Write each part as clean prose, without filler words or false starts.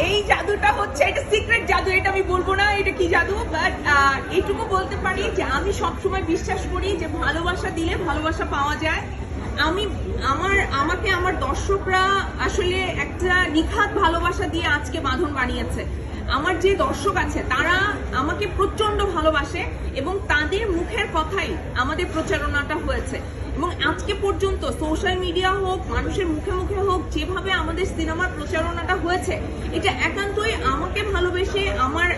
এই জাদুটা হচ্ছে এটা সিক্রেট জাদু, এটা আমি বলবো না এটা কি জাদু, বাট এইটুকু বলতে পারি যে আমি সবসময় বিশ্বাস করি যে ভালোবাসা দিলে ভালোবাসা পাওয়া যায়। আমাকে আমার দর্শকরা আসলে একটা নিখাত ভালোবাসা দিয়ে আজকে বাঁধন বানিয়েছে। আমার যে দর্শক আছে তারা আমাকে প্রচন্ড ভালোবাসে এবং তাদের মুখের কথাই আমাদের প্রচারণাটা হয়েছে। এবং আজকে পর্যন্ত সোশ্যাল মিডিয়া হোক, মানুষের মুখে মুখে হোক, যেভাবে আমাদের সিনেমার প্রচারণাটা হয়েছে, এটা একান্তই আমাকে ভালোবেসে,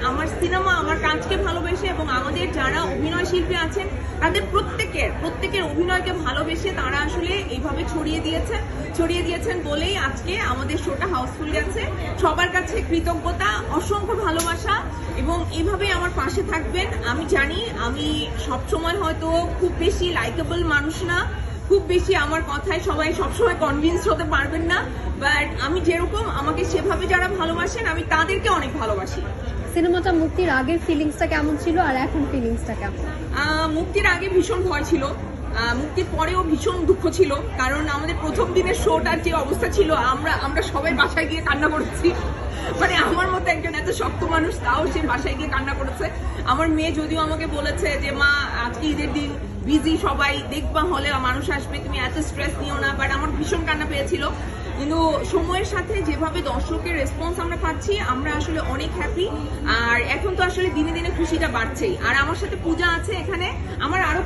আমার সিনেমা, আমার কাজকে ভালোবেসে এবং আমাদের যারা অভিনয় শিল্পী আছেন তাদের প্রত্যেকের অভিনয়কে ভালোবেসে তারা আসলে এইভাবে ছড়িয়ে দিয়েছেন বলেই আজকে আমাদের শোটা হাউসফুল গেছে। সবার কাছে কৃতজ্ঞতা, অসংখ্য ভালোবাসা এবং এইভাবে আমার পাশে থাকবেন। আমি জানি আমি সবসময় হয়তো খুব বেশি লাইকেবল মানুষ না, খুব বেশি আমার কথায় সবাই সবসময় কনভিন্স হতে পারবেন না, বাট আমি যেরকম আমাকে সেভাবে যারা ভালোবাসেন আমি তাদেরকে অনেক ভালোবাসি। সিনেমাটা মুক্তির আগের ফিলিংসটা কেমন ছিল আর এখন ফিলিংসটা কেমন? মুক্তির আগে ভীষণ ভয় ছিল, মুক্তির পরেও ভীষণ দুঃখ ছিল, কারণ আমাদের প্রথম দিনের শোটার যে অবস্থা ছিল আমরা সবাই বাসায় গিয়ে কান্না করেছি। মানে আমার মতো একজন এত শক্ত মানুষ তাও সে বাসায় গিয়ে কান্না করেছে। আমার মেয়ে যদিও আমাকে বলেছে যে মা আজকে ঈদের দিন বিজি, সবাই দেখবা হলে মানুষ আসবে, তুমি এত স্ট্রেস নিও না, বাট আমার ভীষণ কান্না পেয়েছিল। কিন্তু সময়ের সাথে যেভাবে দর্শকের রেসপন্স আমরা পাচ্ছি আমরা আসলে অনেক হ্যাপি। আর এখন তো আসলে দিনে দিনে খুশিটা বাড়ছেই। আর আমার সাথে পূজা আছে এখানে, আমার আরো